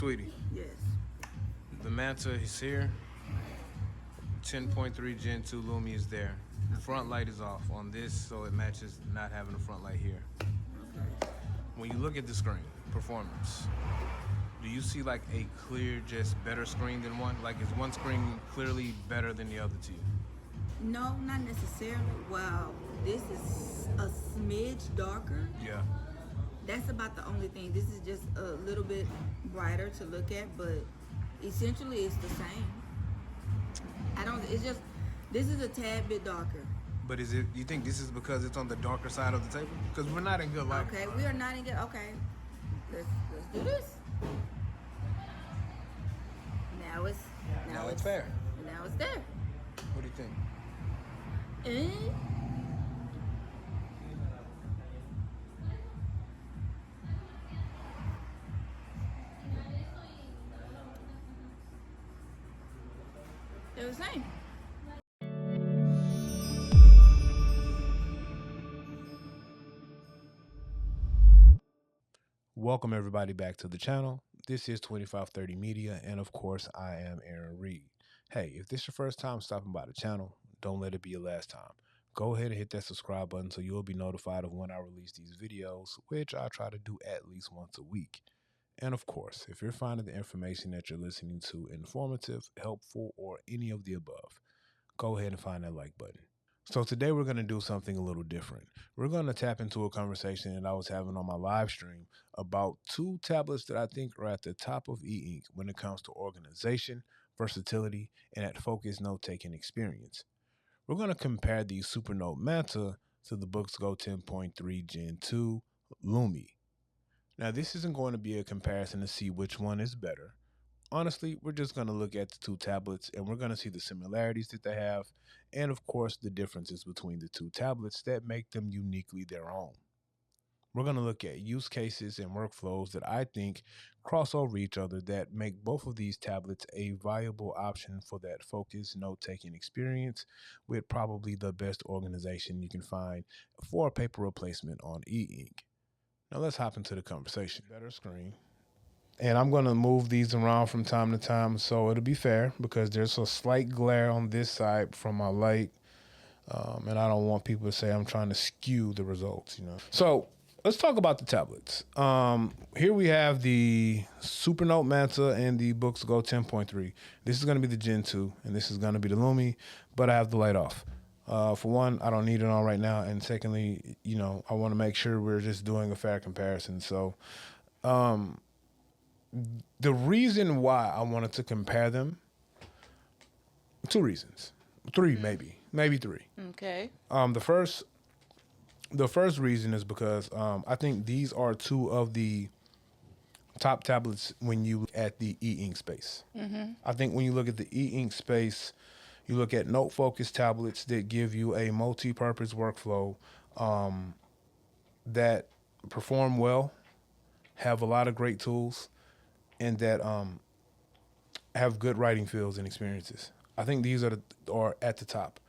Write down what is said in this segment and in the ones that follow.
Sweetie, Yes. the Manta is here. 10.3 Gen 2 Lumi is there. Front Okay. light is off on this, so it matches not having a front light here. Okay. When you look at the screen, performance, do you see like a clear, just better screen than one? Like, is one screen clearly better than the other to you? No, not necessarily. Well, this is a smidge darker. Yeah. That's about the only thing. This is just a little bit brighter to look at, but essentially it's the same. I don't. It's just this is a tad bit darker. But is it, you think this is because it's on the darker side of the table? Because we're not in good lighting. Okay, we are not in good. Okay, let's do this. Now it's Now it's fair. Now it's there. What do you think? Eh? They're the same. Welcome everybody back to the channel. This is 2530 Media, and of course I am Aaron Reed. Hey, if this is your first time stopping by the channel, don't let it be your last time. Go ahead and hit that subscribe button so you'll be notified of when I release these videos, which I try to do at least once a week. And of course, if you're finding the information that you're listening to informative, helpful, or any of the above, go ahead and find that like button. So today we're going to do something a little different. We're going to tap into a conversation that I was having on my live stream about two tablets that I think are at the top of E Ink when it comes to organization, versatility, and that focused note-taking experience. We're going to compare the Supernote Manta to the Boox Go 10.3 Gen 2 Lumi. Now this isn't going to be a comparison to see which one is better. Honestly, we're just going to look at the two tablets and we're going to see the similarities that they have and, of course, the differences between the two tablets that make them uniquely their own. We're going to look at use cases and workflows that I think cross over each other that make both of these tablets a viable option for that focused note-taking experience with probably the best organization you can find for a paper replacement on e-ink. Now let's hop into the conversation. Better screen. And I'm going to move these around from time to time so it'll be fair because there's a slight glare on this side from my light. And I don't want people to say I'm trying to skew the results, you know. So let's talk about the tablets. Here we have the Supernote Manta and the Boox Go 10.3. This is going to be the Gen 2 and this is going to be the Lumi, but I have the light off. For one, I don't need it on right now. And secondly, you know, I want to make sure we're just doing a fair comparison. So, the reason why I wanted to compare them, two reasons, three maybe three. Okay. The first reason is because I think these are two of the top tablets when you look at the e-ink space. I think when you look at the e-ink space, you look at note focused tablets that give you a multi-purpose workflow that perform well, have a lot of great tools, and that have good writing feels and experiences. I think these are at the top.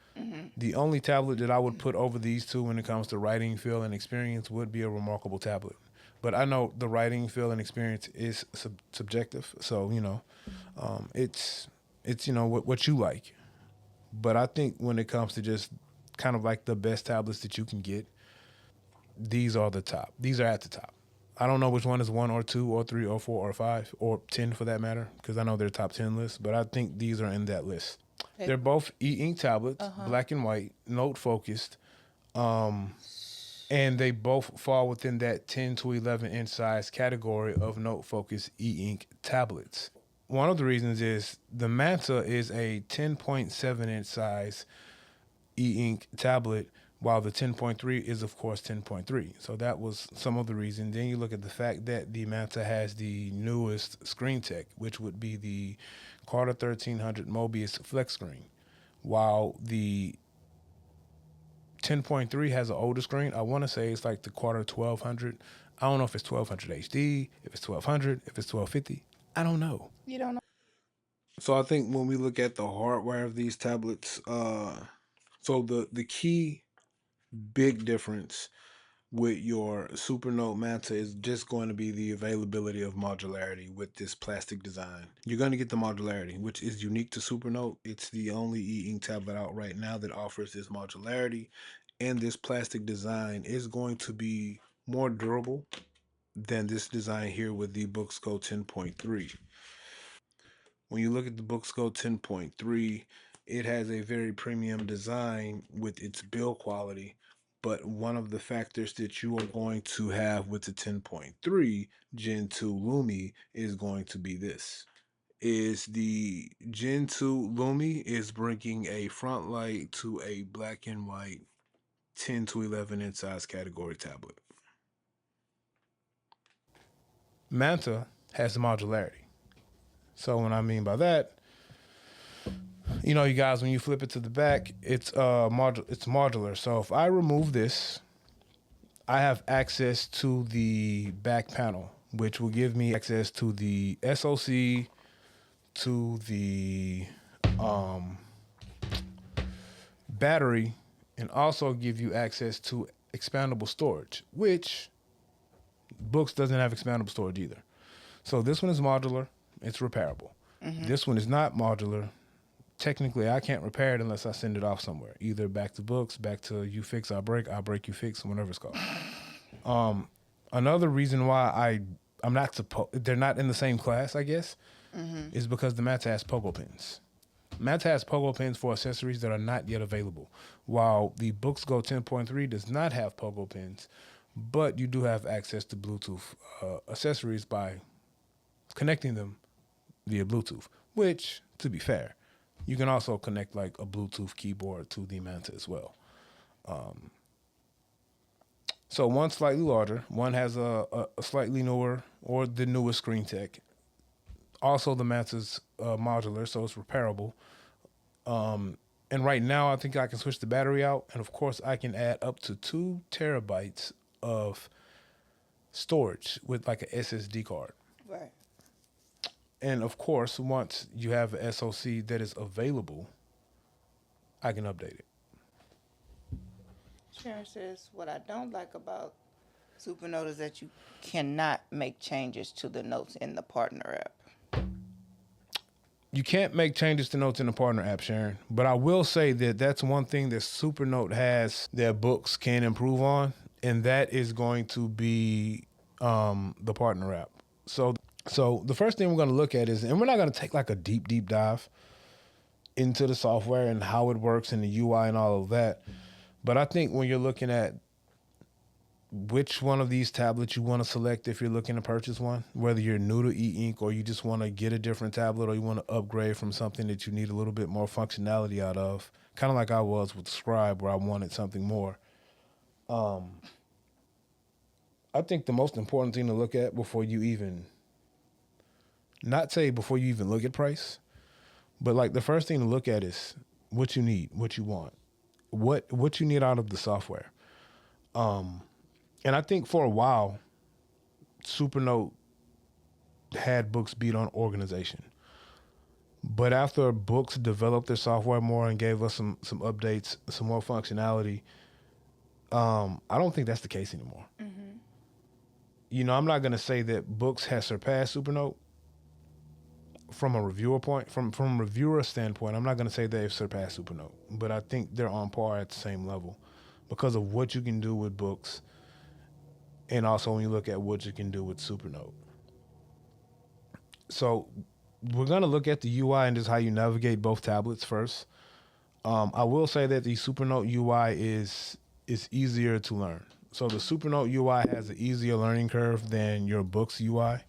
The only tablet that I would put over these two when it comes to writing feel and experience would be a remarkable tablet. But I know the writing feel and experience is subjective, so you know, it's you know what you like. But I think when it comes to just kind of like the best tablets that you can get, these are the top. These are at the top. I don't know which one is one or two or three or four or five or 10 for that matter, because I know they're top 10 lists, but I think these are in that list. Okay. They're both e-ink tablets, black and white, note focused, and they both fall within that 10 to 11 inch size category of note focused e-ink tablets. One of the reasons is the Manta is a 10.7 inch size e-ink tablet, while the 10.3 is of course 10.3. So that was some of the reason. Then you look at the fact that the Manta has the newest screen tech, which would be the Carta 1300 Mobius flex screen, while the 10.3 has an older screen. I want to say it's like the Carta 1200. I don't know if it's 1200 HD, if it's 1200, if it's 1250. I don't know. You don't know. So I think when we look at the hardware of these tablets, so the key big difference with your Supernote Manta is just going to be the availability of modularity with this plastic design. You're going to get the modularity, which is unique to Supernote. It's the only e-ink tablet out right now that offers this modularity, and this plastic design is going to be more durable than this design here with the Boox Go 10.3. When you look at the Boox Go 10.3, it has a very premium design with its build quality. But one of the factors that you are going to have with the 10.3 Gen 2 Lumi is going to be this. Is the Gen 2 Lumi is bringing a front light to a black and white 10 to 11 inch size category tablet. Manta has the modularity. So what I mean by that, you know, you guys, when you flip it to the back, it's modular. So if I remove this, I have access to the back panel, which will give me access to the SoC, to the battery, and also give you access to expandable storage, which Boox doesn't have expandable storage either. So this one is modular, it's repairable. This one is not modular. Technically, I can't repair it unless I send it off somewhere, either back to Boox, back to you fix, I break, you fix, whatever it's called. Another reason why I'm not they're not in the same class, I guess, is because the Manta has pogo pins. Manta has pogo pins for accessories that are not yet available, while the Boox Go 10.3 does not have pogo pins, but you do have access to Bluetooth accessories by connecting them via Bluetooth, which, to be fair, you can also connect like a Bluetooth keyboard to the Manta as well. So one's slightly larger, one has a slightly newer or the newest screen tech. Also, the Manta's modular, so it's repairable. And right now, I think I can switch the battery out, and of course, I can add up to 2 terabytes of storage with like a SSD card. Right. And of course, once you have a SoC that is available, I can update it. Sharon says, what I don't like about Supernote is that you cannot make changes to the notes in the partner app. You can't make changes to notes in the partner app, Sharon. But I will say that that's one thing that Supernote has that Boox can improve on, and that is going to be the partner app. So the first thing we're going to look at is, and we're not going to take like a deep dive into the software and how it works and the UI and all of that. But I think when you're looking at which one of these tablets you want to select if you're looking to purchase one, whether you're new to e-ink or you just want to get a different tablet or you want to upgrade from something that you need a little bit more functionality out of, kind of like I was with Scribe where I wanted something more. I think the most important thing to look at before you even, not say before you even look at price, but like the first thing to look at is what you need, what you want, what you need out of the software. And I think for a while, Supernote had Boox beat on organization. But after Boox developed their software more and gave us some updates, some more functionality, I don't think that's the case anymore. You know, I'm not going to say that Boox has surpassed Supernote from a reviewer standpoint. I'm not going to say they've surpassed Supernote, but I think they're on par at the same level because of what you can do with Boox. And also when you look at what you can do with Supernote. So we're going to look at the UI and just how you navigate both tablets first. I will say that the Supernote UI is easier to learn. So the Supernote UI has an easier learning curve than your Boox UI.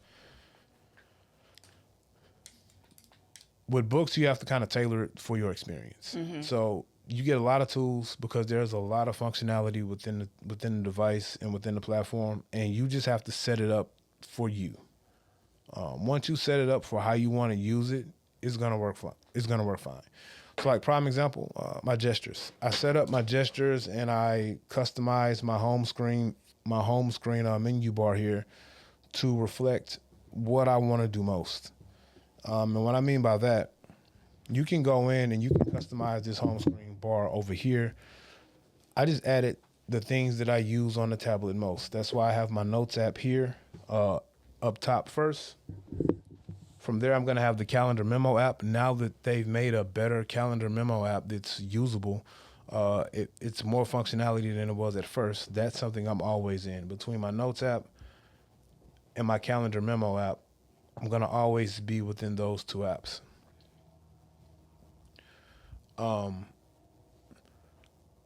With Boox, you have to kind of tailor it for your experience. So you get a lot of tools because there's a lot of functionality within the device and within the platform, and you just have to set it up for you. Once you set it up for how you want to use it, it's gonna work fine. It's gonna work fine. So, like prime example, my gestures. I set up my gestures and I customized my home screen menu bar here to reflect what I want to do most. And what I mean by that, you can go in and you can customize this home screen bar over here. I just added the things that I use on the tablet most. That's why I have my Notes app here up top first. From there, I'm going to have the Calendar Memo app. Now that they've made a better Calendar Memo app that's usable, it's more functionality than it was at first. That's something I'm always in. Between my Notes app and my Calendar Memo app, I'm going to always be within those two apps.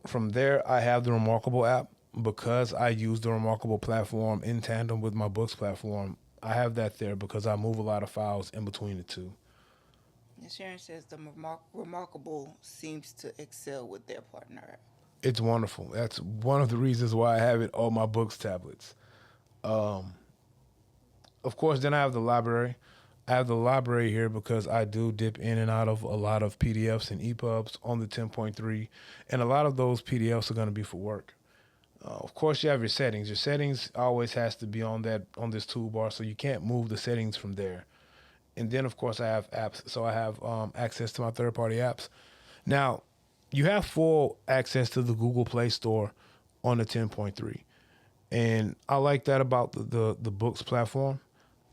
From there, I have the Remarkable app. Because I use the Remarkable platform in tandem with my Boox platform, I have that there because I move a lot of files in between the two. And Sharon says the Remarkable seems to excel with their partner app. It's wonderful. That's one of the reasons why I have it on my Boox tablets. Of course, then I have the library. I have the library here because I do dip in and out of a lot of PDFs and EPUBs on the 10.3, and a lot of those PDFs are going to be for work. Of course, you have your settings. Your settings always has to be on this toolbar, so you can't move the settings from there. And then, of course, I have apps. So I have access to my third-party apps. Now, you have full access to the Google Play Store on the 10.3. And I like that about the Boox platform.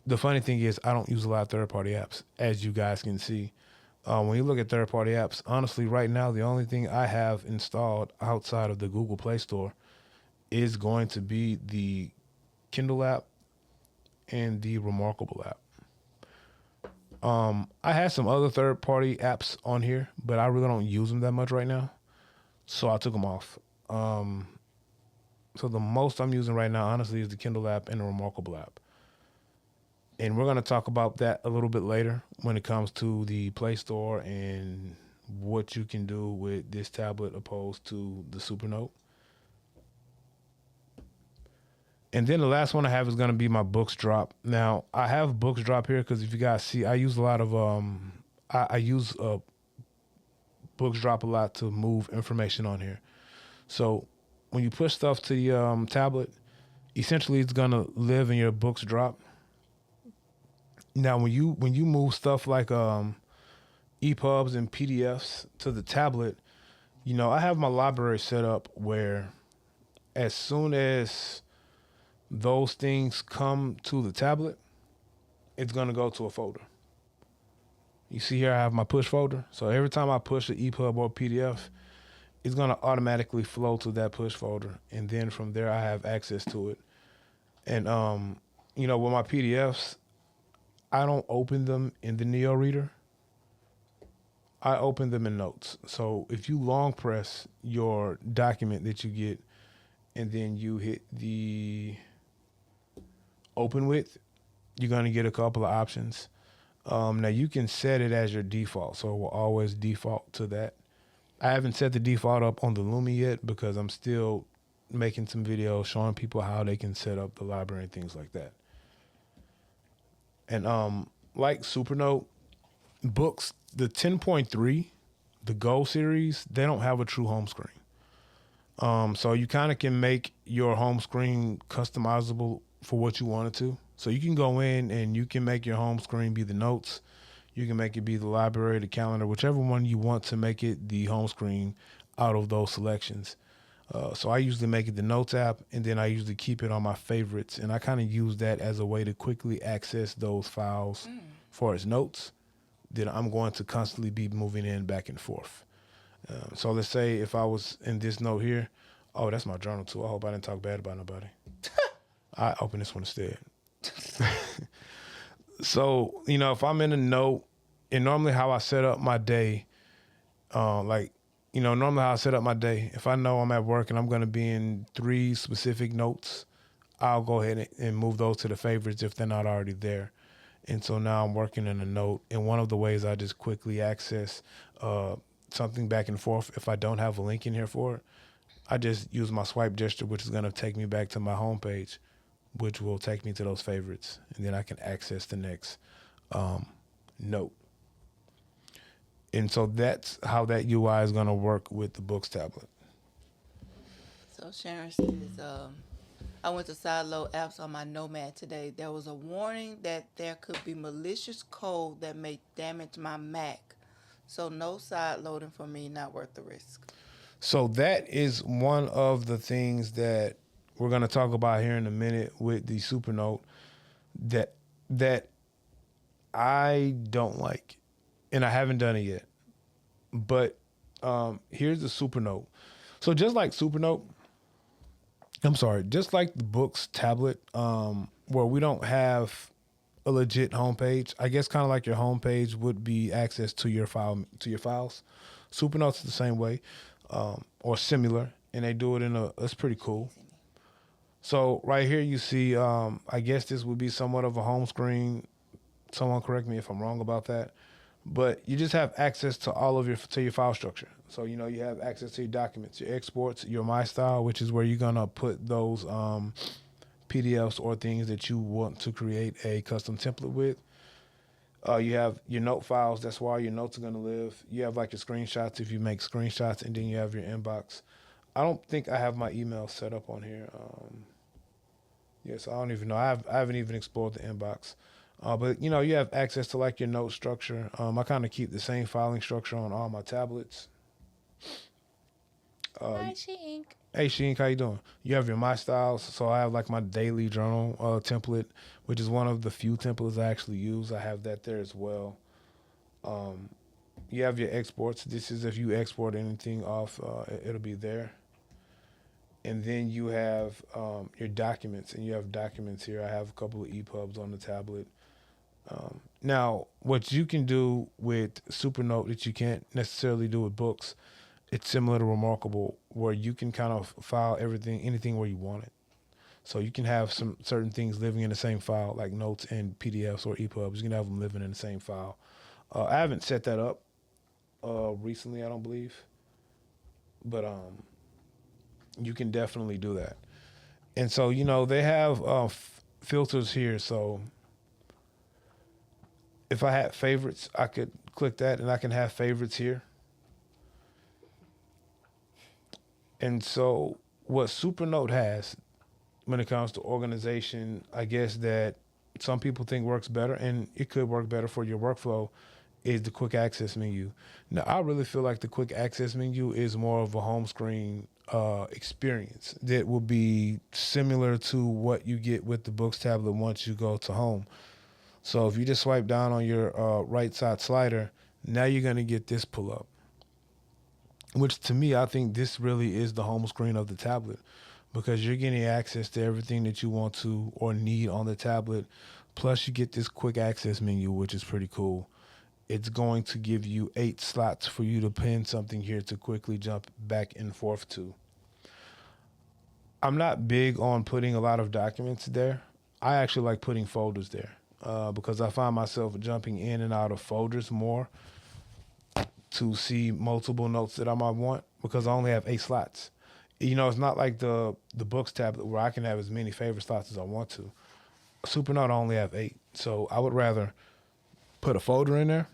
The funny thing is I don't use a lot of third-party apps, as you guys can see. When you look at third-party apps, honestly, right now, the only thing I have installed outside of the Google Play Store is going to be the Kindle app and the Remarkable app. I had some other third-party apps on here, but I really don't use them that much right now, so I took them off. So the most I'm using right now, honestly, is the Kindle app and the Remarkable app. And we're going to talk about that a little bit later when it comes to the Play Store and what you can do with this tablet opposed to the Supernote. And then the last one I have is going to be my Boox Drop. Now, I have Boox Drop here because if you guys see, I use a lot of, I use Boox Drop a lot to move information on here. So when you push stuff to the tablet, essentially it's going to live in your Boox Drop. Now, when you move stuff like EPUBs and PDFs to the tablet, I have my library set up where as soon as those things come to the tablet, it's going to go to a folder. You see here I have my push folder. So every time I push an EPUB or PDF, it's going to automatically flow to that push folder. And then from there, I have access to it. And, with my PDFs, I don't open them in the Neo Reader. I open them in Notes. So if you long press your document that you get and then you hit the open with, you're going to get a couple of options. Now you can set it as your default, so it will always default to that. I haven't set the default up on the Lumi yet because I'm still making some videos showing people how they can set up the library and things like that. And like Supernote, Boox, the 10.3, the Go series, they don't have a true home screen. So you kind of can make your home screen customizable for what you want it to. So you can go in and you can make your home screen be the notes. You can make it be the library, the calendar, whichever one you want to make it the home screen out of those selections. So I usually make it the Notes app, and then I usually keep it on my favorites. And I kind of use that as a way to quickly access those files for its notes that I'm going to constantly be moving in back and forth. So let's say if I was in this note here, oh, that's my journal too. I hope I didn't talk bad about nobody. I open this one instead. So, if I'm in a note, and normally how I set up my day, normally how I set up my day, if I know I'm at work and I'm going to be in 3 specific notes, I'll go ahead and move those to the favorites if they're not already there. And so now I'm working in a note. And one of the ways I just quickly access something back and forth, if I don't have a link in here for it, I just use my swipe gesture, which is going to take me back to my home page, which will take me to those favorites. And then I can access the next note. And so that's how that UI is going to work with the Boox tablet. So Sharon says, I went to sideload apps on my Nomad today. There was a warning that there could be malicious code that may damage my Mac. So no side loading for me, not worth the risk. So that is one of the things that we're going to talk about here in a minute with the Supernote that that I don't like, and I haven't done it yet. But here's the Supernote. So just like Supernote, I'm sorry, just like the Boox tablet, where we don't have a legit homepage. I guess kind of like your homepage would be access to your files. Supernote's the same way, or similar, and they do it in a. It's pretty cool. So right here you see, I guess this would be somewhat of a home screen. Someone correct me if I'm wrong about that, but you just have access to all of your file structure. So you have access to your documents, your exports, your My Style, which is where you're gonna put those PDFs or things that you want to create a custom template with. You have your note files. That's where all your notes are gonna live. You have like your screenshots if you make screenshots, and then you have your inbox. I don't think I have my email set up on here. Yes, I don't even know. I haven't even explored the inbox. But you have access to like your note structure. I kind of keep the same filing structure on all my tablets. Hi, She Ink. Hey Sheen, how you doing? You have your My Styles, so I have like my daily journal template, which is one of the few templates I actually use. I have that there as well. You have your exports. This is if you export anything off, it'll be there. And then you have your documents, and you have documents here. I have a couple of EPUBs on the tablet. Now, what you can do with Supernote that you can't necessarily do with Boox, it's similar to Remarkable, where you can kind of file anything where you want it. So you can have some certain things living in the same file, like notes and PDFs or EPUBs. You can have them living in the same file. I haven't set that up recently, I don't believe, but you can definitely do that. And so they have filters here. So if I had favorites, I could click that, and I can have favorites here. And so what Supernote has when it comes to organization, I guess that some people think works better, and it could work better for your workflow, is the quick access menu. Now, I really feel like the quick access menu is more of a home screen experience that will be similar to what you get with the Boox tablet once you go to home. So if you just swipe down on your right side slider, now you're going to get this pull up, which to me, I think this really is the home screen of the tablet, because you're getting access to everything that you want to or need on the tablet. Plus, you get this quick access menu, which is pretty cool. It's going to give you 8 slots for you to pin something here to quickly jump back and forth to. I'm not big on putting a lot of documents there. I actually like putting folders there because I find myself jumping in and out of folders more to see multiple notes that I might want, because I only have 8 slots. It's not like the Boox tablet where I can have as many favorite slots as I want to. Supernote I only have 8. So I would rather put a folder in there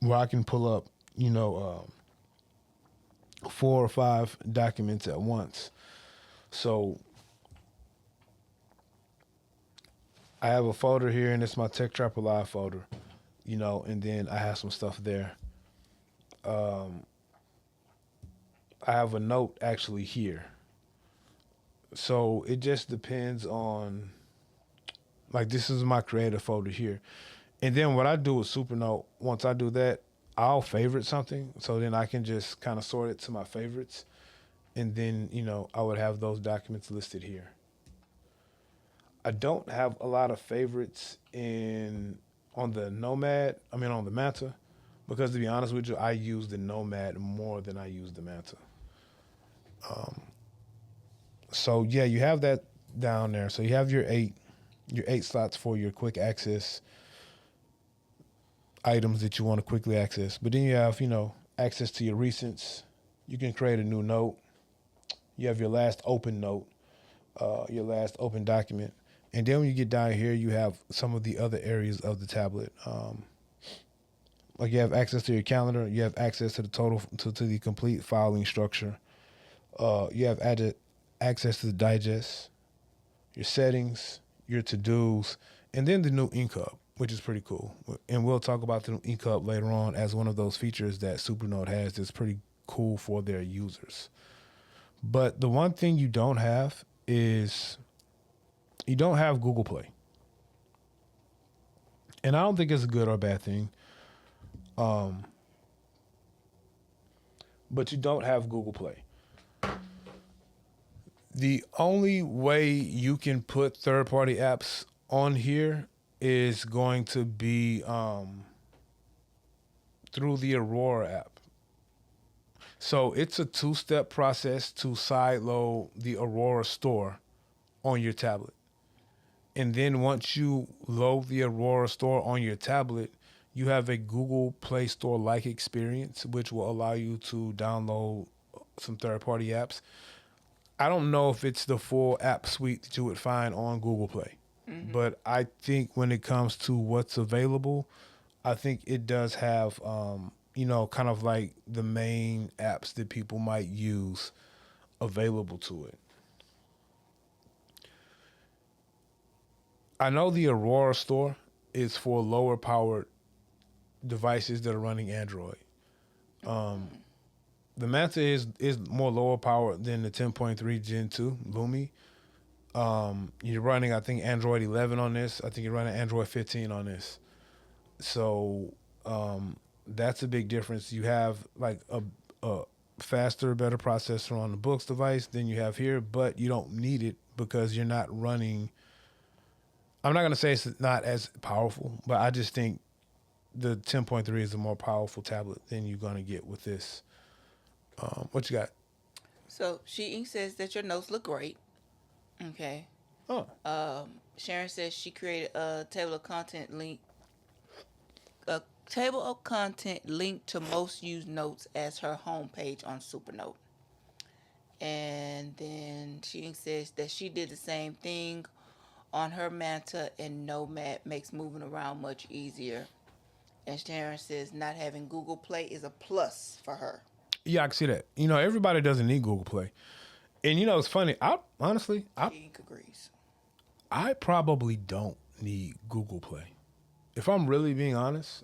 where I can pull up, 4 or 5 documents at once. So I have a folder here, and it's my Tech Trapper Live folder, and then I have some stuff there. I have a note actually here. So it just depends on, like, this is my creative folder here. And then what I do with Supernote, once I do that, I'll favorite something. So then I can just kind of sort it to my favorites. And then, I would have those documents listed here. I don't have a lot of favorites on the Manta, because to be honest with you, I use the Nomad more than I use the Manta. So yeah, you have that down there. So you have your eight slots for your quick access items that you want to quickly access. But then you have, access to your recents. You can create a new note. You have your last open note, your last open document. And then when you get down here, you have some of the other areas of the tablet. Like you have access to your calendar. You have access to the to the complete filing structure. You have access to the digest, your settings, your to-dos, and then the new Ink Hub, which is pretty cool. And we'll talk about the Ink Hub later on as one of those features that Supernote has that's pretty cool for their users. But the one thing you don't have is you don't have Google Play. And I don't think it's a good or bad thing. But you don't have Google Play. The only way you can put third-party apps on here is going to be through the Aurora app. So it's a two-step process to sideload the Aurora store on your tablet. And then once you load the Aurora store on your tablet, you have a Google Play Store-like experience, which will allow you to download some third-party apps. I don't know if it's the full app suite that you would find on Google Play. But I think when it comes to what's available, I think it does have, kind of like the main apps that people might use available to it. I know the Aurora store is for lower powered devices that are running Android. The Manta is more lower powered than the 10.3 Gen 2 Lumi. You're running, I think, Android 11 on this. I think you're running Android 15 on this. So that's a big difference. You have like a faster, better processor on the Boox device than you have here, but you don't need it because you're not running. I'm not going to say it's not as powerful, but I just think the 10.3 is a more powerful tablet than you're going to get with this. What you got? So She says that your notes look great. Okay. Oh. Sharon says she created a table of content link to most used notes as her homepage on Supernote. And then She says that she did the same thing on her Manta, and Nomad makes moving around much easier. And Sharon says not having Google Play is a plus for her. Yeah, I can see that. Everybody doesn't need Google Play. And it's funny. I honestly, She agrees. I probably don't need Google Play. If I'm really being honest,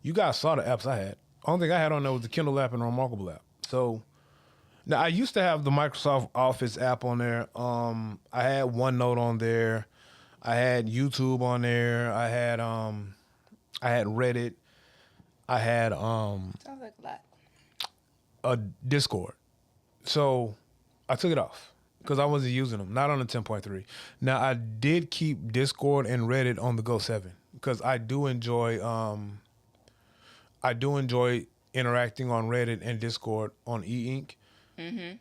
you guys saw the apps I had. Only thing I had on there was the Kindle app and the Remarkable app. So now I used to have the Microsoft Office app on there. I had OneNote on there. I had YouTube on there. I had Reddit. I had Sounds like a lot. a Discord. So I took it off because I wasn't using them. Not on the 10.3. Now I did keep Discord and Reddit on the Go 7 because I do enjoy interacting on Reddit and Discord on E Ink.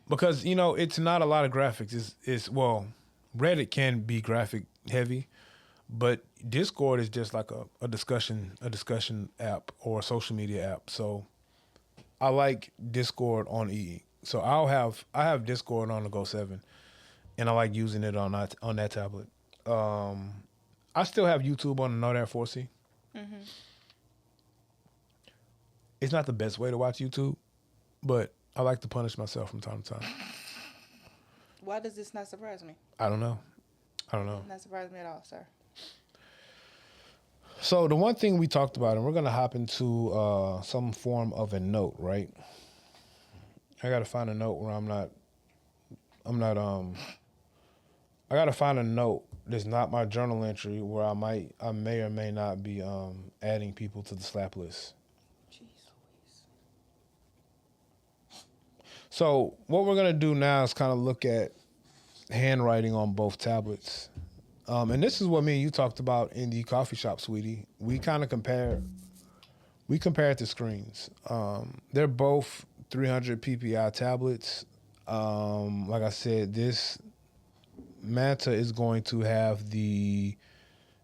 Because it's not a lot of graphics. It's Reddit can be graphic heavy, but Discord is just like a discussion app or a social media app. So I like Discord on E Ink. So I have Discord on the Go 7, and I like using it on that tablet. I still have YouTube on the Note Air 4C. It's not the best way to watch YouTube, but I like to punish myself from time to time. Why does this not surprise me? I don't know. Not surprise me at all, sir. So the one thing we talked about, and we're gonna hop into some form of a note, right? I gotta find a note where I gotta find a note that's not my journal entry where I may or may not be adding people to the slap list. Jeez Louise. So what we're gonna do now is kind of look at handwriting on both tablets. And this is what me and you talked about in the coffee shop, sweetie. We kind of compared the screens. They're both 300 ppi tablets. Like I said, this Manta is going to have the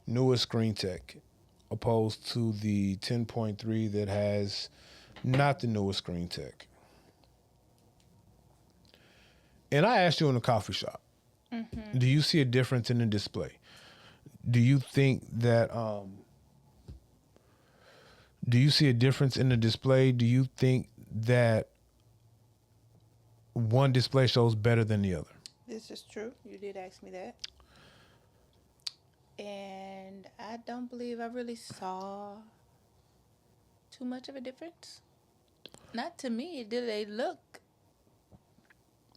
newest screen tech opposed to the 10.3 that has not the newest screen tech. And I asked you in the coffee shop, do you see a difference in the display? Do you think that, do you see a difference in the display? Do you think that one display shows better than the other? This is true. You did ask me that. And I don't believe I really saw too much of a difference. Not to me. Do they look?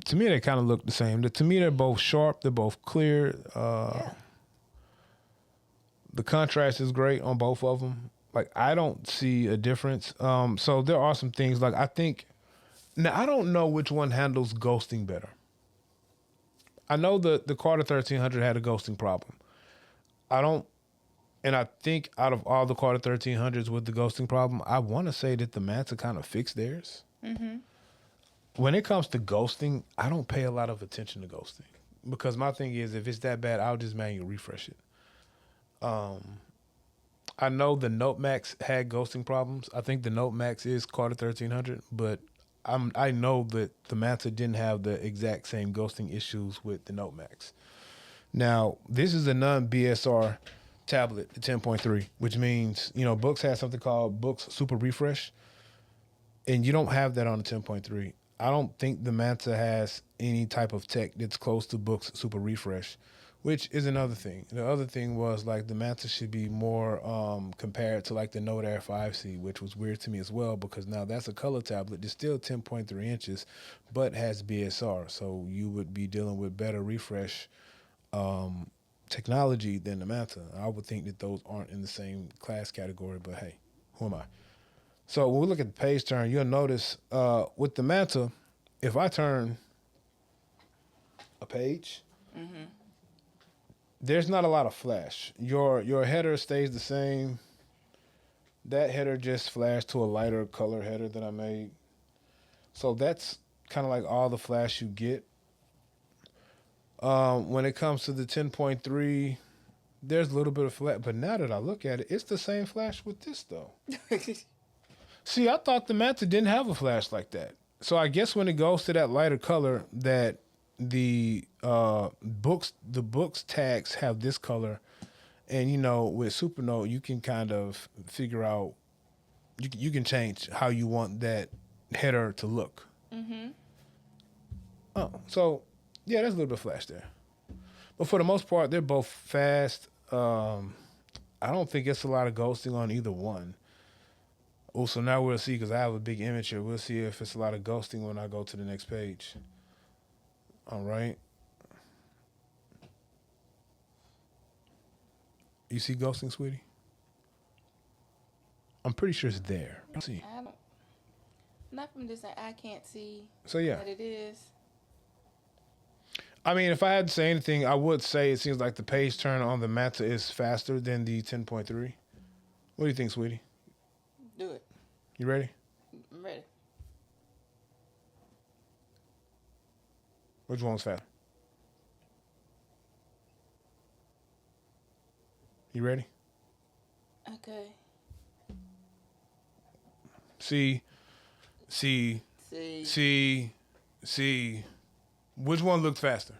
To me, they kind of look the same. To me, they're both sharp. They're both clear. Yeah. The contrast is great on both of them. Like, I don't see a difference. So there are some things, like, I think, now I don't know which one handles ghosting better. I know the Carta 1300 had a ghosting problem. And I think out of all the Carta 1300s with the ghosting problem, I want to say that the Manta kind of fixed theirs. Mm-hmm. When it comes to ghosting, I don't pay a lot of attention to ghosting. Because my thing is, if it's that bad, I'll just manually refresh it. I know the Note Max had ghosting problems. I think the Note Max is Carta 1300, but I know that the Manta didn't have the exact same ghosting issues with the Note Max. Now, this is a non-BSR tablet, the 10.3, which means, Boox has something called Boox Super Refresh, and you don't have that on the 10.3. I don't think the Manta has any type of tech that's close to Boox Super Refresh, which is another thing. The other thing was, like, the Manta should be more compared to, like, the Note Air 5C, which was weird to me as well, because now that's a color tablet. It's still 10.3 inches, but has BSR, so you would be dealing with better refresh technology than the Manta. I would think that those aren't in the same class category, but hey, who am I? So when we look at the page turn, you'll notice with the Manta, if I turn a page, there's not a lot of flash. Your header stays the same. That header just flashed to a lighter color header that I made. So that's kind of like all the flash you get. When it comes to the 10.3, there's a little bit of flash, but now that I look at it, it's the same flash with this though. See, I thought the Manta didn't have a flash like that. So I guess when it goes to that lighter color, that the Boox tags have this color, and with Supernote you can kind of figure out, you can change how you want that header to look. Oh, so yeah, there's a little bit of flash there, but for the most part they're both fast. I don't think it's a lot of ghosting on either one. Also, now we'll see, because I have a big image here. We'll see if it's a lot of ghosting when I go to the next page. All right. You see ghosting, sweetie? I'm pretty sure it's there. Let's see. Not from this, I can't see. So yeah, what it is. I mean, if I had to say anything, I would say it seems like the page turn on the Manta is faster than the 10.3. What do you think, sweetie? Do it. You ready? I'm ready. Which one's faster? You ready? Okay. See. Which one looked faster?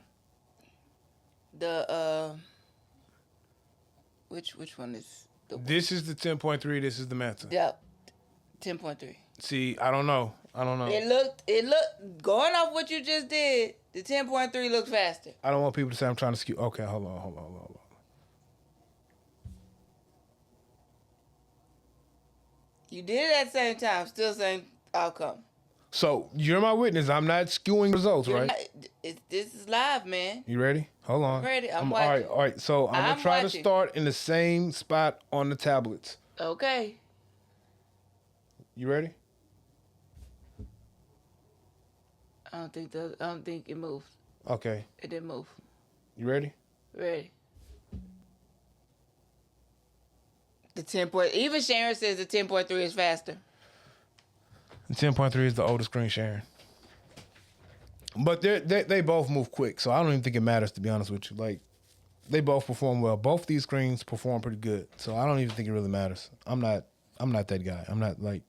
Which one is the one? This is the 10.3. This is the Manta. Yep. 10.3. See, I don't know. It looked, going off what you just did, the 10.3 looked faster. I don't want people to say I'm trying to skew. Okay, hold on. You did it at the same time, still same outcome. So, you're my witness. I'm not skewing results, right? This is live, man. You ready? Hold on. I'm ready. I'm watching. All right. So, I'm going to try to start in the same spot on the tablets. Okay. You ready? I don't think it moved. Okay. It didn't move. You ready? Ready. The 10. Even Sharon says the 10.3 is faster. The 10.3 is the oldest screen sharing. But they both move quick, so I don't even think it matters, to be honest with you. Like, they both perform well. Both these screens perform pretty good, so I don't even think it really matters. I'm not that guy. I'm not like,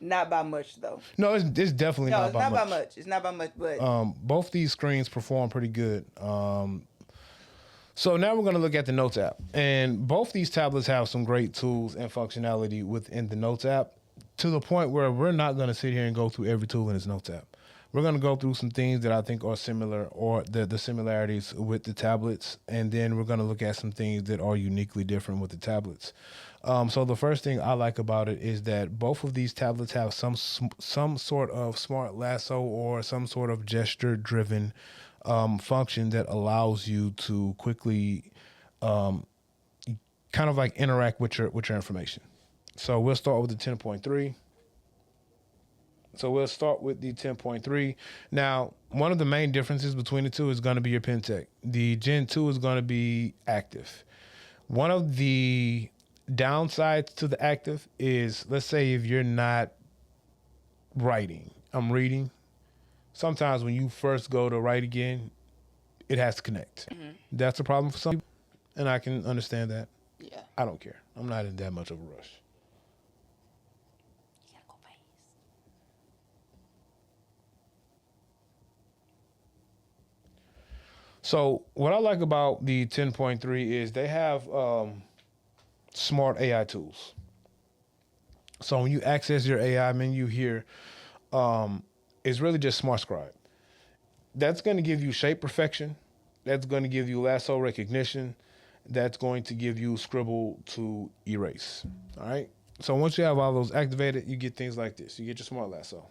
Not by much, though. No, it's definitely not by much. No, it's not by much. It's not by much, but... both these screens perform pretty good. So now we're going to look at the Notes app. And both these tablets have some great tools and functionality within the Notes app, to the point where we're not going to sit here and go through every tool in this Notes app. we're going to go through some things that I think are similar, or the similarities with the tablets, and then we're going to look at some things that are uniquely different with the tablets. So the first thing I like about it is that both of these tablets have some sort of smart lasso or some sort of gesture driven function that allows you to quickly kind of like interact with your information. So we'll start with the 10.3. So we'll start with the 10.3. Now, one of the main differences between the two is going to be your pen tech. The Gen 2 is going to be active. One of the downsides to the active is, let's say if you're not writing, I'm reading. Sometimes when you first go to write again, it has to connect. Mm-hmm. That's a problem for some people, and I can understand that. Yeah. I don't care. I'm not in that much of a rush. So what I like about the 10.3 is they have smart AI tools. So when you access your AI menu here, it's really just Smart Scribe. That's going to give you shape perfection. That's going to give you lasso recognition. That's going to give you scribble to erase. All right. So once you have all those activated, you get things like this. You get your smart lasso.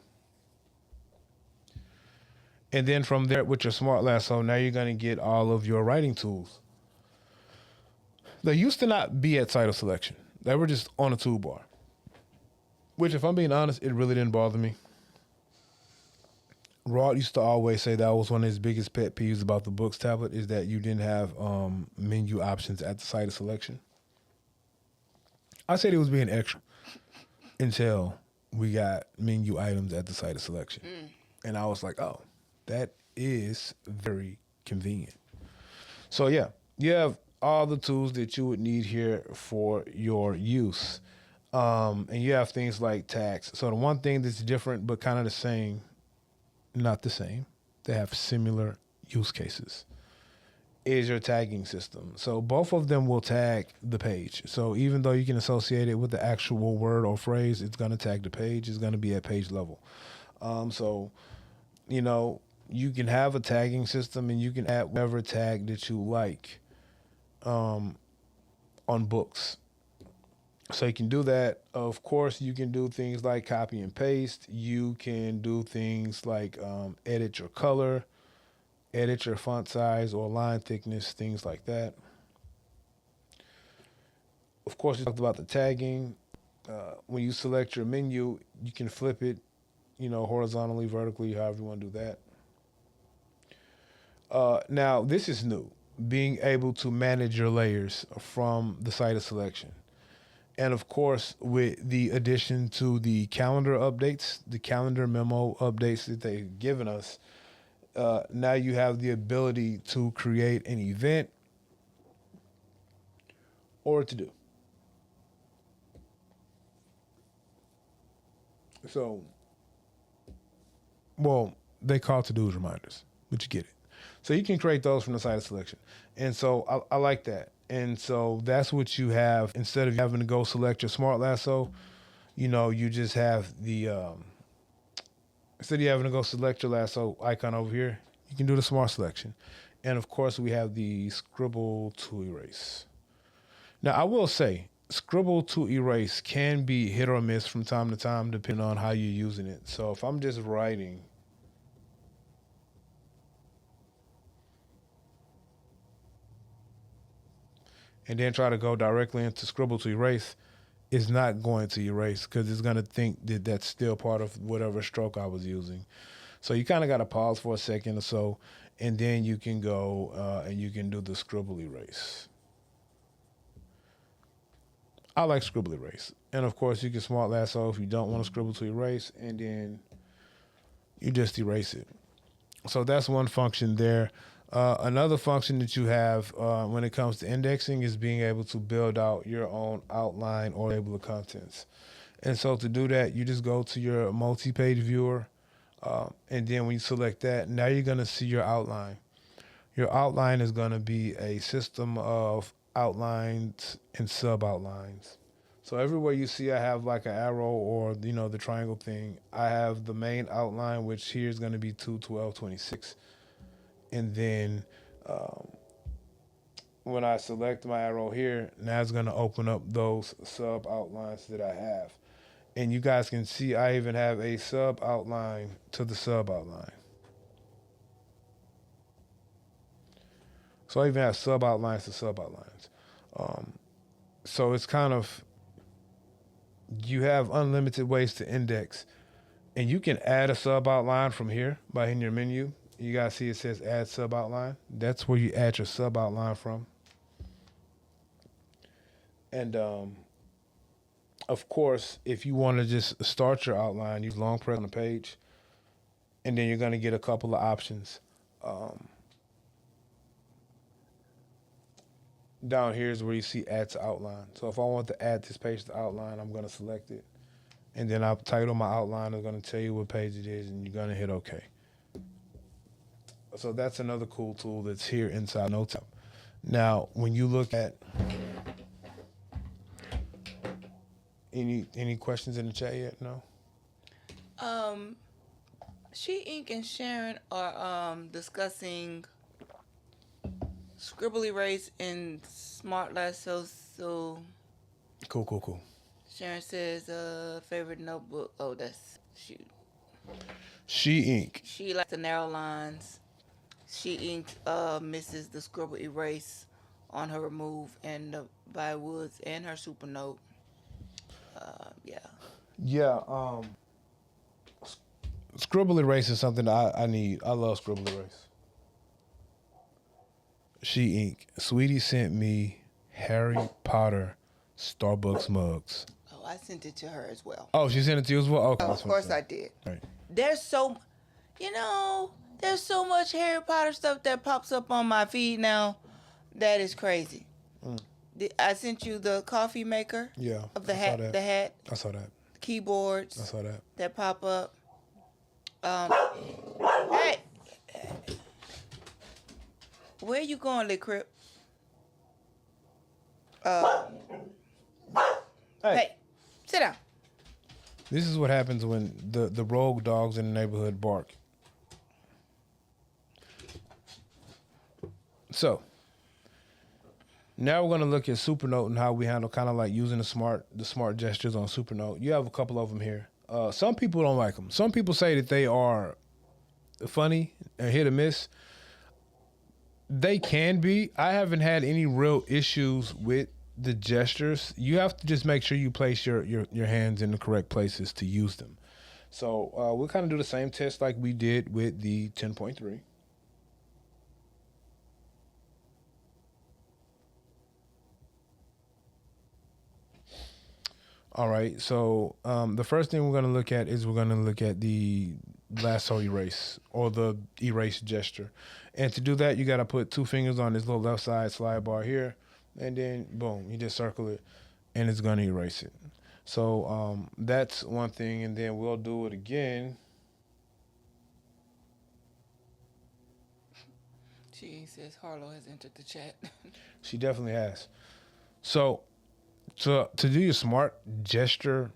And then from there, with your smart lasso, now you're going to get all of your writing tools. They used to not be at site of selection. They were just on a toolbar. Which, if I'm being honest, it really didn't bother me. Rod used to always say that was one of his biggest pet peeves about the Boox tablet, is that you didn't have menu options at the site of selection. I said it was being extra until we got menu items at the site of selection. And I was like, oh, that is very convenient. So yeah, you have all the tools that you would need here for your use. And you have things like tags. So the one thing that's different but kind of the same, not the same, they have similar use cases, is your tagging system. So both of them will tag the page. So even though you can associate it with the actual word or phrase, it's going to tag the page. It's going to be at page level. So, you know, you can have a tagging system and you can add whatever tag that you like on Boox. So you can do that. Of course, you can do things like copy and paste. You can do things like edit your color, edit your font size or line thickness, things like that. Of course, we talked about the tagging. When you select your menu, you can flip it, you know, horizontally, vertically, however you want to do that. Now, this is new, being able to manage your layers from the site of selection. And of course, with the addition to the calendar updates, the calendar memo updates that they've given us, now you have the ability to create an event or a to-do. So, well, they call to-dos reminders, but you get it. So you can create those from the site of selection. And so I like that. And so that's what you have. Instead of having to go select your smart lasso, you know, you just have the, instead of having to go select your lasso icon over here, you can do the smart selection. And of course, we have the scribble to erase. Now, I will say, scribble to erase can be hit or miss from time to time, depending on how you're using it. So if I'm just writing, and then try to go directly into scribble to erase, it's not going to erase because it's going to think that that's still part of whatever stroke I was using. So you kind of got to pause for a second or so, and then you can go and you can do the scribble erase. I like scribble erase. And of course, you can smart lasso if you don't want to scribble to erase, and then you just erase it. So that's one function there. Another function that you have when it comes to indexing is being able to build out your own outline or table of contents. And so to do that, you just go to your multi-page viewer, and then when you select that, now you're going to see your outline. Your outline is going to be a system of outlines and sub-outlines. So everywhere you see I have like an arrow or the triangle thing, I have the main outline, which here is going to be 21226, and then when I select my arrow here, now it's going to open up those sub outlines that I have. And you guys can see I even have a sub outline to the sub outline. So I even have sub outlines to sub outlines. So it's kind of, you have unlimited ways to index. And you can add a sub outline from here by hitting your menu. You guys see it says add sub outline. That's where you add your sub outline from. And of course, if you want to just start your outline, you long press on the page, and then you're going to get a couple of options. Down here is where you see add to outline. So if I want to add this page to outline, I'm going to select it. And then I'll title my outline. It's going to tell you what page it is, and you're going to hit OK. So that's another cool tool that's here inside Notes app. Now, when you look at any questions in the chat yet? No? She Ink and Sharon are discussing scribble erase in Smart Lasso. So Cool. Sharon says favorite notebook. Oh, that's shoot. She Ink. She likes the narrow lines. She Ink misses the scribble erase on her remove and the Bywoods and her Supernote. Yeah. Scribble erase is something I need. I love scribble erase. She Ink. Sweetie sent me Harry Potter Starbucks mugs. Oh, I sent it to her as well. Oh, she sent it to you as well? Okay. Of course I did. Right. There's so much Harry Potter stuff that pops up on my feed now. That is crazy. I sent you the coffee maker. Yeah. Of the hat. The hat. I saw that. Keyboards. I saw that. That pop up. Hey. Where you going, Lit Crip? Hey, sit down. This is what happens when the rogue dogs in the neighborhood bark. So, now we're going to look at Supernote and how we handle kind of like using the smart gestures on Supernote. You have a couple of them here. Some people don't like them. Some people say that they are funny and hit or miss. They can be. I haven't had any real issues with the gestures. You have to just make sure you place your hands in the correct places to use them. So we'll kind of do the same test like we did with the 10.3. All right, so the first thing we're going to look at is we're going to look at the lasso erase or the erase gesture. And to do that, you got to put 2 fingers on this little left side slide bar here, and then boom, you just circle it, and it's going to erase it. So that's one thing, and then we'll do it again. She says Harlow has entered the chat. She definitely has. So to do your smart gesture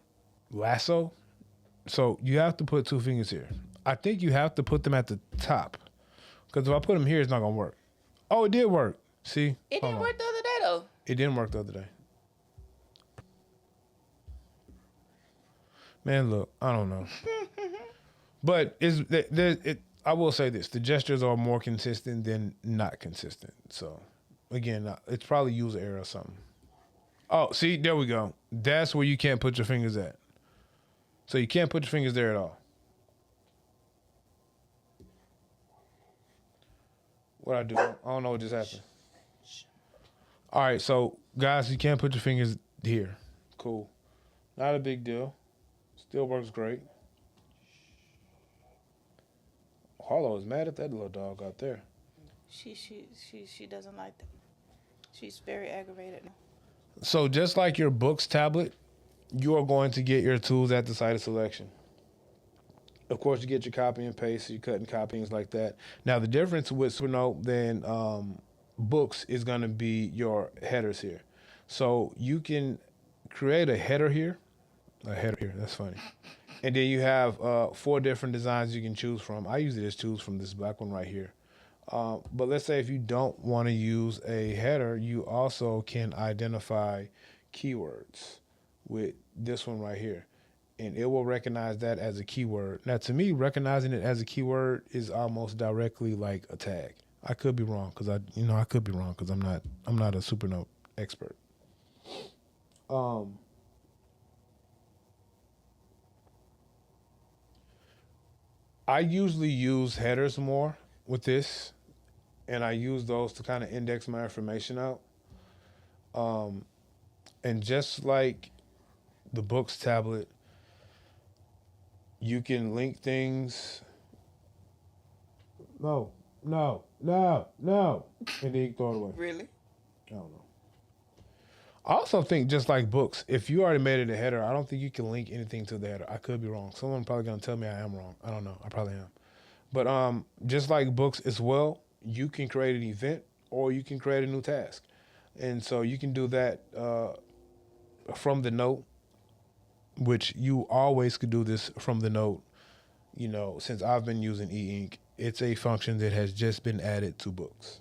lasso, so you have to put 2 fingers here. I think you have to put them at the top, because if I put them here, it's not going to work. Oh, it did work. See? It didn't work the other day, though. It didn't work the other day. Man, look, I don't know. But I will say this. The gestures are more consistent than not consistent. So, again, it's probably user error or something. Oh, see, there we go. That's where you can't put your fingers at. So you can't put your fingers there at all. What I do? I don't know what just happened. All right, so guys, you can't put your fingers here. Cool. Not a big deal. Still works great. Harlow is mad at that little dog out there. She doesn't like them. She's very aggravated now. So just like your Boox tablet, you are going to get your tools at the site of selection. Of course, you get your copy and paste, your cut and copyings like that. Now, the difference with Supernote than Boox is going to be your headers here. So you can create a header here. A header here. That's funny. And then you have 4 different designs you can choose from. I usually just choose from this black one right here. But let's say if you don't want to use a header, you also can identify keywords with this one right here. And it will recognize that as a keyword. Now, to me, recognizing it as a keyword is almost directly like a tag. I could be wrong because I could be wrong because I'm not a Supernote expert. I usually use headers more with this, and I use those to kind of index my information out. And just like the Boox tablet, you can link things. No. And then you throw it away. Really? I don't know. I also think just like Boox, if you already made it a header, I don't think you can link anything to the header. I could be wrong. Someone probably gonna tell me I am wrong. I don't know. I probably am. But just like Boox as well, you can create an event or you can create a new task. And so you can do that from the note, which you always could do this from the note. You know, since I've been using E Ink, it's a function that has just been added to Boox.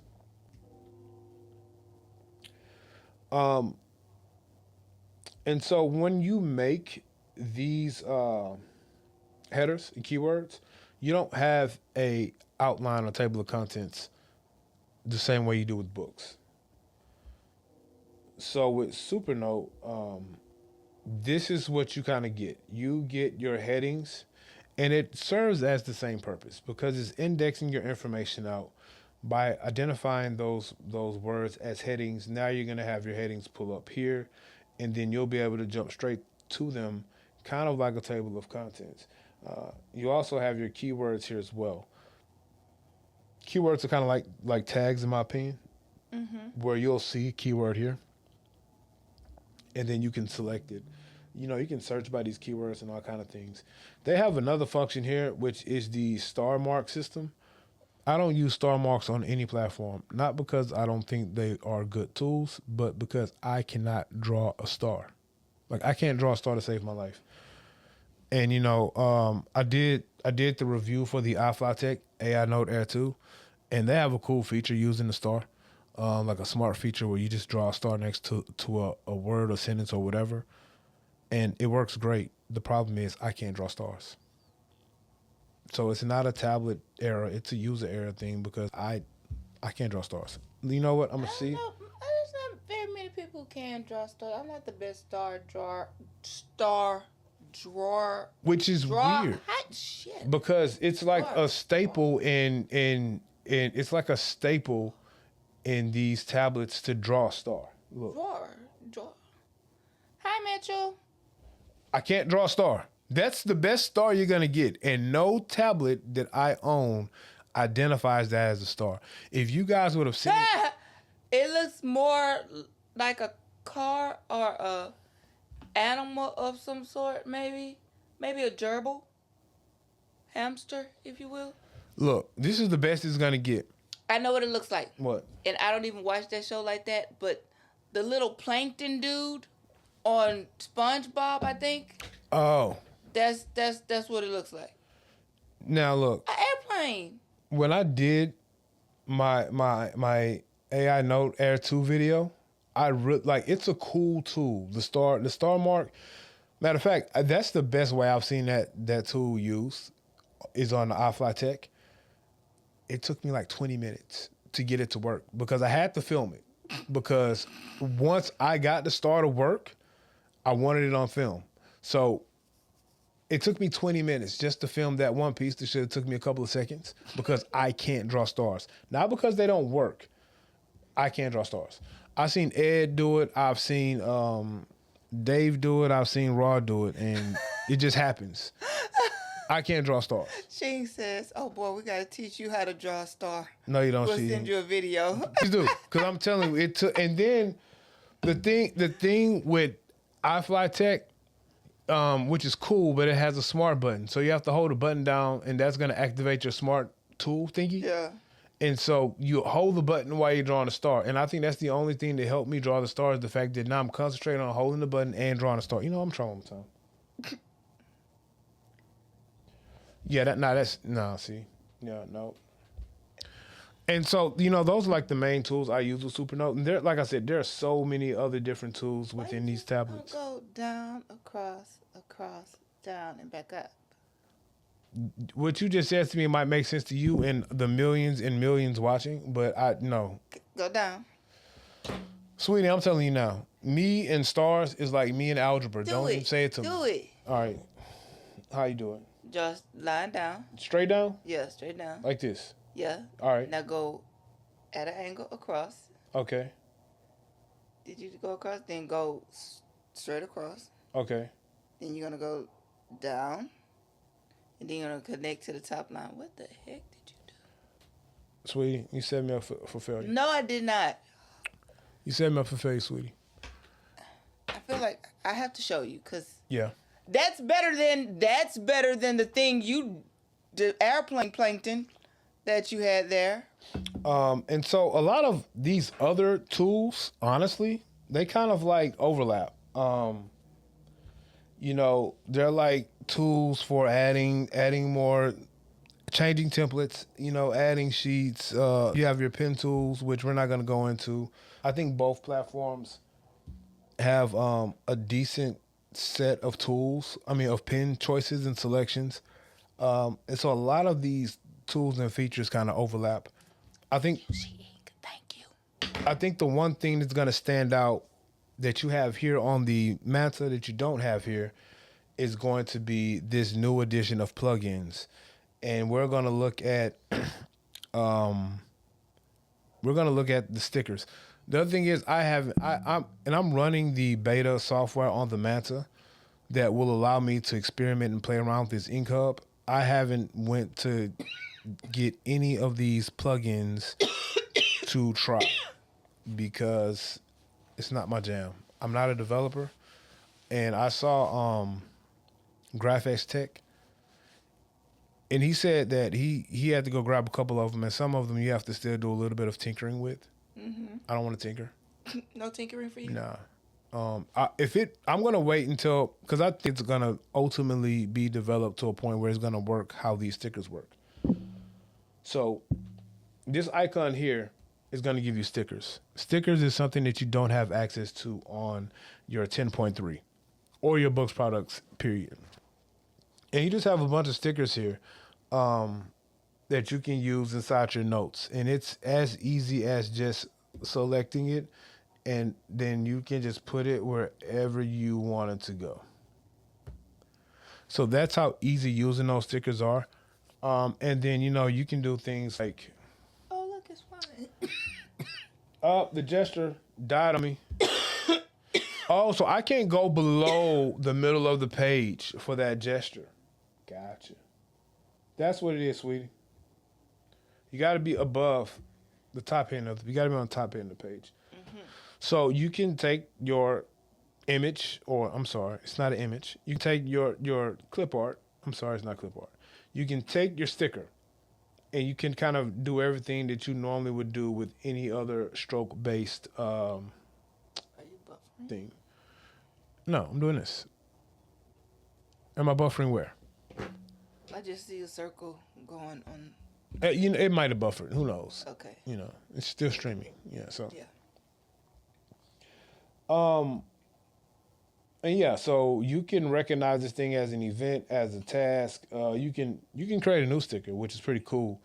And so when you make these headers and keywords, you don't have a outline or table of contents the same way you do with Boox. So with Supernote, this is what you kind of get. You get your headings, and it serves as the same purpose because it's indexing your information out by identifying those words as headings. Now you're going to have your headings pull up here, and then you'll be able to jump straight to them, kind of like a table of contents. You also have your keywords here as well. Keywords are kind of like tags, in my opinion, where you'll see keyword here, and then you can select it. You know, you can search by these keywords and all kind of things. They have another function here, which is the star mark system. I don't use star marks on any platform, not because I don't think they are good tools, but because I cannot draw a star. Like, I can't draw a star to save my life. And, you know, I did the review for the iFlyTek AI Note Air 2, and they have a cool feature using the star, like a smart feature where you just draw a star next to a word or sentence or whatever. And it works great. The problem is I can't draw stars. So it's not a tablet error. It's a user error thing because I can't draw stars. You know what? I'm going to see. There's not very many people who can draw stars. I'm not the best star drawer. Which is weird. Hot shit. Because it's like a staple in it's like a staple in these tablets to draw a star. Look. Draw. Hi, Mitchell. I can't draw a star. That's the best star you're going to get. And no tablet that I own identifies that as a star. If you guys would have seen it looks more like a car or a animal of some sort, maybe a gerbil, hamster, if you will. Look, this is the best it's going to get. I know what it looks like. What? And I don't even watch that show like that, but the little plankton dude on SpongeBob, I think. Oh. That's what it looks like. Now look. An airplane. When I did my AI Note Air 2 video, it's a cool tool. The star mark. Matter of fact, that's the best way I've seen that tool used is on the iFlyTek. It took me like 20 minutes to get it to work because I had to film it. Because once I got the star to work, I wanted it on film. So it took me 20 minutes just to film that one piece that should have took me a couple of seconds because I can't draw stars. Not because they don't work. I can't draw stars. I've seen Ed do it. I've seen Dave do it. I've seen Rod do it. And it just happens. I can't draw stars. Sheen says, oh boy, we got to teach you how to draw a star. No, you don't. We'll send you a video. Please do. Because I'm telling you, it took. And then the thing with iFlyTek, which is cool, but it has a smart button. So you have to hold a button down, and that's going to activate your smart tool thingy. Yeah. And so you hold the button while you're drawing a star. And I think that's the only thing that helped me draw the star is the fact that now I'm concentrating on holding the button and drawing a star. You know, I'm trying one more time. Yeah, see. Yeah, no. And so, those are like the main tools I use with Supernote. And there, like I said, there are so many other different tools within these tablets. Go down, across, down, and back up. What you just said to me might make sense to you and the millions and millions watching, but I no. Go down. Sweetie, I'm telling you now. Me and stars is like me and algebra. Don't even say it to me. Do it. All right. How you doing? Just lying down. Straight down? Yeah, straight down. Like this? Yeah. All right. Now go at an angle across. Okay. Did you go across? Then go straight across. Okay. Then you're going to go down. And then you're going to connect to the top line. What the heck did you do? Sweetie, you set me up for failure. No, I did not. You set me up for failure, sweetie. I feel like I have to show you because yeah, that's better than the thing the airplane plankton that you had there. And so a lot of these other tools, honestly, they kind of like overlap. They're like tools for adding more, changing templates, adding sheets. You have your pen tools, which we're not going to go into. I think both platforms have a decent set of tools. Of pen choices and selections. And so a lot of these tools and features kind of overlap. Thank you. I think the one thing that's going to stand out that you have here on the Manta that you don't have here is going to be this new edition of plugins. And we're going to look at the stickers. The other thing is I'm running the beta software on the Manta that will allow me to experiment and play around with this Ink Hub. I haven't went to get any of these plugins to try because it's not my jam. I'm not a developer, and I saw Graphics Tech, and he said that he had to go grab a couple of them, and some of them you have to still do a little bit of tinkering with. Mm-hmm. I don't want to tinker. No tinkering for you? Nah. I'm gonna wait until because I think it's gonna ultimately be developed to a point where it's gonna work how these stickers work. So this icon here is gonna give you stickers. Stickers is something that you don't have access to on your 10.3 or your Boox products, period. And you just have a bunch of stickers here that you can use inside your notes, and it's as easy as just selecting it. And then you can just put it wherever you want it to go. So that's how easy using those stickers are. And then, you can do things like... Oh, look, it's fine. Oh, the gesture died on me. Oh, so I can't go below the middle of the page for that gesture. Gotcha. That's what it is, sweetie. You got to be above the top end of... You got to be on the top end of the page. So you can take your image, or I'm sorry, it's not an image. You can take your clip art. I'm sorry, it's not clip art. You can take your sticker, and you can kind of do everything that you normally would do with any other stroke-based Are you buffering? thing. No, I'm doing this. Am I buffering where? I just see a circle going on. It might have buffered. Who knows? Okay. It's still streaming. Yeah. So. Yeah. And yeah, so you can recognize this thing as an event, as a task. You can create a new sticker, which is pretty cool.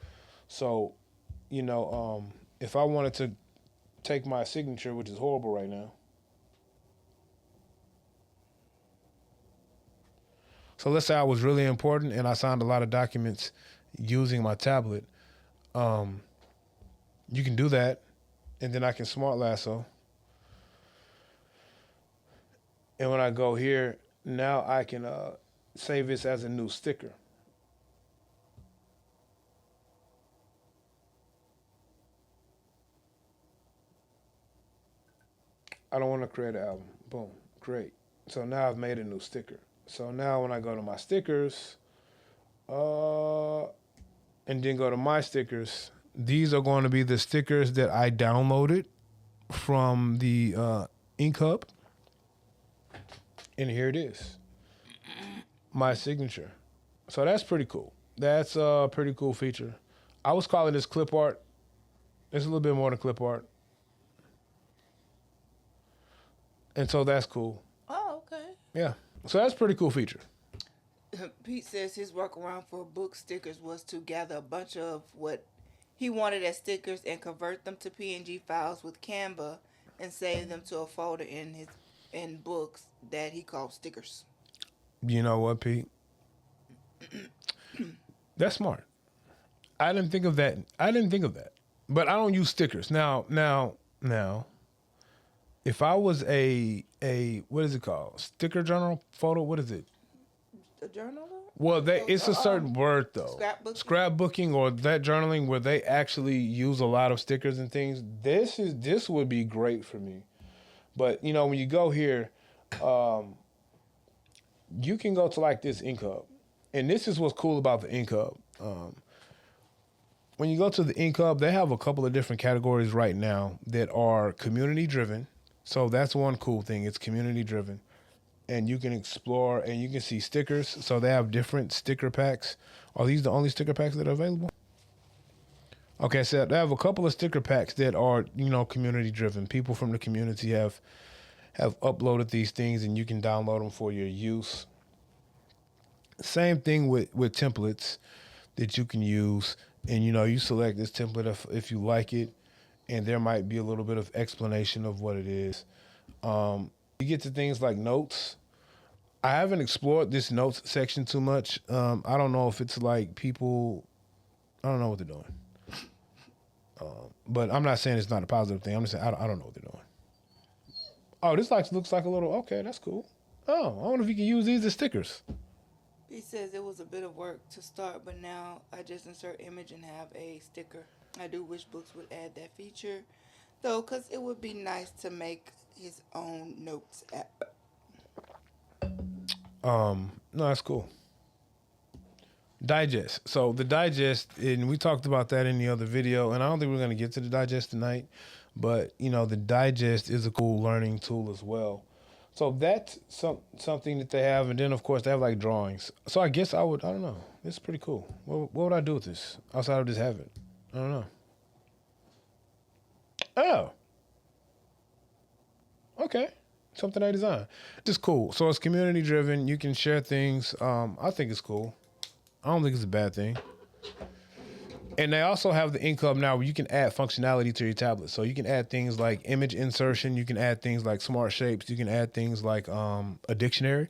So, if I wanted to take my signature, which is horrible right now. So let's say I was really important and I signed a lot of documents using my tablet. You can do that, and then I can smart lasso. And when I go here, now I can save this as a new sticker. I don't want to create an album. Boom, great. So now I've made a new sticker. So now when I go to my stickers, and then go to my stickers, These are going to be the stickers that I downloaded from the Ink Hub. And here it is. My signature. So that's pretty cool. That's a pretty cool feature. I was calling this clip art. It's a little bit more than clip art. And so that's cool. Oh, okay. Yeah. So that's a pretty cool feature. Pete says his workaround for book stickers was to gather a bunch of what he wanted as stickers and convert them to PNG files with Canva and save them to a folder in books that he called stickers. You know what, Pete? That's smart. I didn't think of that. But I don't use stickers. Now, if I was a what is it called? Sticker journal photo? What is it? A journal? Well, it's a certain word though. Scrapbooking? Or that journaling where they actually use a lot of stickers and things. This would be great for me. But you know, when you go here, you can go to like this Ink Hub. And this is what's cool about the Ink Hub. When you go to the Ink Hub, they have a couple of different categories right now that are community driven. So that's one cool thing. It's community driven. And you can explore and you can see stickers. So they have different sticker packs. Are these the only sticker packs that are available? Okay, so they have a couple of sticker packs that are, you know, community driven. People from the community have uploaded these things and you can download them for your use. Same thing with templates that you can use. And, you know, you select this template if you like it. And there might be a little bit of explanation of what it is. You get to things like notes. I haven't explored this notes section too much. I don't know if it's like people, I don't know what they're doing. But I'm not saying it's not a positive thing. I'm just saying I don't know what they're doing. Oh, this looks like a little, okay, that's cool. Oh, I wonder if you can use these as stickers. He says it was a bit of work to start, but now I just insert image and have a sticker. I do wish Boox would add that feature, though, because it would be nice to make his own notes app. No, that's cool. Digest. So the digest, and we talked about that in the other video, and I don't think we're going to get to the digest tonight, but, you know, the digest is a cool learning tool as well. So that's something that they have, and then, of course, they have, like, drawings. So I guess I don't know. This is pretty cool. What would I do with this outside of just have it? I don't know. Oh. Okay. Something I designed. It's cool. So it's community driven. You can share things. I think it's cool. I don't think it's a bad thing. And they also have the Ink Hub now where you can add functionality to your tablet. So you can add things like image insertion. You can add things like smart shapes. You can add things like a dictionary.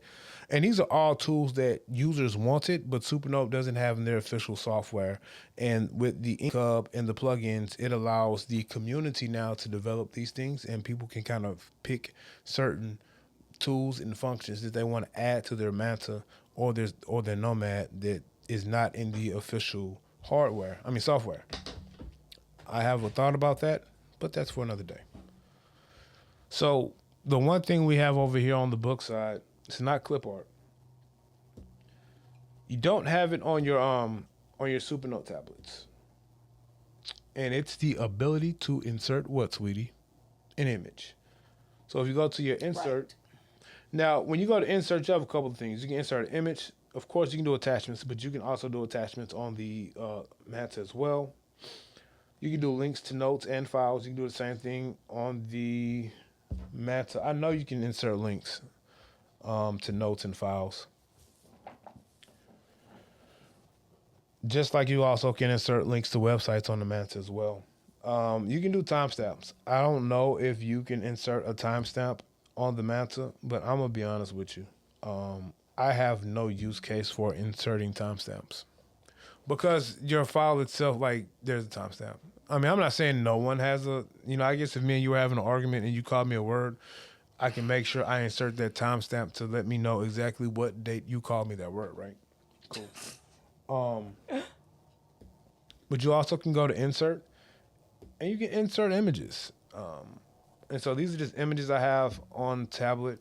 And these are all tools that users wanted, but Supernote doesn't have in their official software. And with the Ink Hub and the plugins, it allows the community now to develop these things, and people can kind of pick certain tools and functions that they want to add to their Manta or their Nomad that is not in the official software. I have a thought about that, but that's for another day. So the one thing we have over here on the book side, it's not clip art. You don't have it on your Supernote tablets. And it's the ability to insert what, sweetie? An image. So if you go to your insert, right. Now when you go to insert, you have a couple of things. You can insert an image. Of course, you can do attachments, but you can also do attachments on the Manta as well. You can do links to notes and files. You can do the same thing on the Manta. I know you can insert links to notes and files. Just like you also can insert links to websites on the Manta as well. You can do timestamps. I don't know if you can insert a timestamp on the Manta, but I'm going to be honest with you. I have no use case for inserting timestamps because your file itself, like, there's a timestamp. I mean, I'm not saying no one has I guess if me and you were having an argument and you called me a word, I can make sure I insert that timestamp to let me know exactly what date you called me that word, right? Cool. But you also can go to insert and you can insert images. And so these are just images I have on tablet.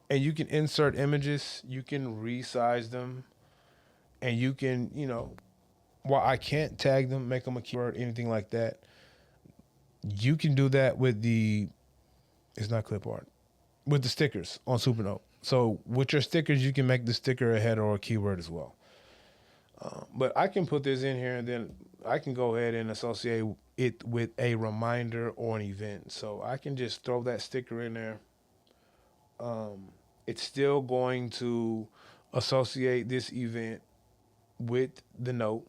And you can insert images, you can resize them, and you can, while I can't tag them, make them a keyword, anything like that, you can do that with it's not clip art, with the stickers on Supernote. So with your stickers, you can make the sticker a header or a keyword as well. But I can put this in here and then I can go ahead and associate it with a reminder or an event. So I can just throw that sticker in there. It's still going to associate this event with the note.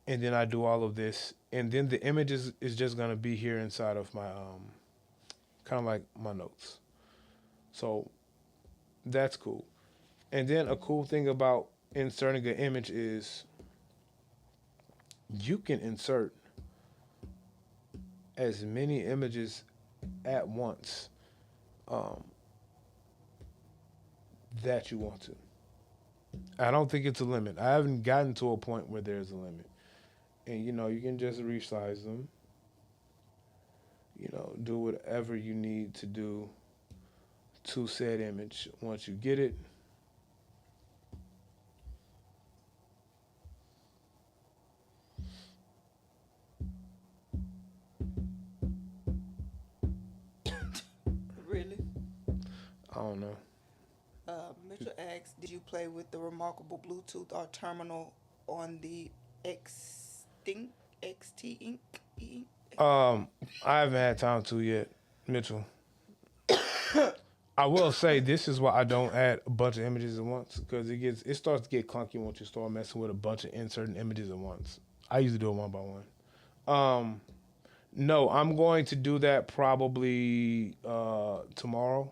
And then I do all of this. And then the image is just going to be here inside of my, kind of like my notes. So that's cool. And then a cool thing about inserting an image is you can insert as many images at once that you want to. I don't think it's a limit. I haven't gotten to a point where there's a limit. And you can just resize them. Do whatever you need to do to said image. Once you get it, Really? I don't know. Mitchell asks, did you play with the remarkable Bluetooth or terminal on the XT Ink? I haven't had time to yet, Mitchell. I will say this is why I don't add a bunch of images at once, because it starts to get clunky once you start messing with a bunch of inserting images at once. I usually do it one by one. No, I'm going to do that probably tomorrow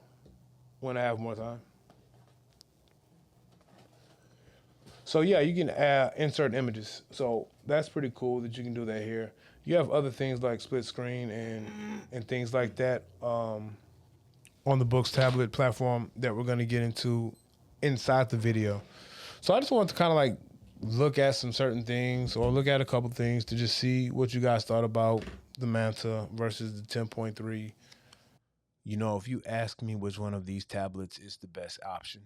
when I have more time. So yeah, you can insert images. So that's pretty cool that you can do that here. You have other things like split screen and things like that on the Boox tablet platform that we're going to get into inside the video. So I just wanted to kind of like look at some certain things or look at a couple things to just see what you guys thought about the Manta versus the 10.3. If you ask me which one of these tablets is the best option,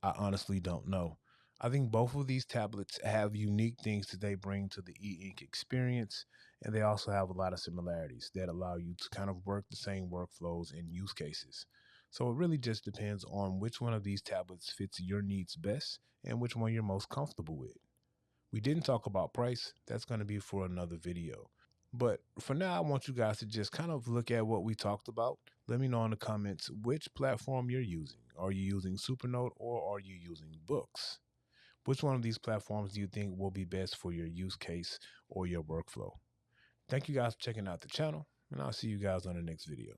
I honestly don't know. I think both of these tablets have unique things that they bring to the e-ink experience, and they also have a lot of similarities that allow you to kind of work the same workflows and use cases. So it really just depends on which one of these tablets fits your needs best and which one you're most comfortable with. We didn't talk about price. That's going to be for another video. But for now, I want you guys to just kind of look at what we talked about. Let me know in the comments which platform you're using. Are you using Supernote or are you using Boox? Which one of these platforms do you think will be best for your use case or your workflow? Thank you guys for checking out the channel, and I'll see you guys on the next video.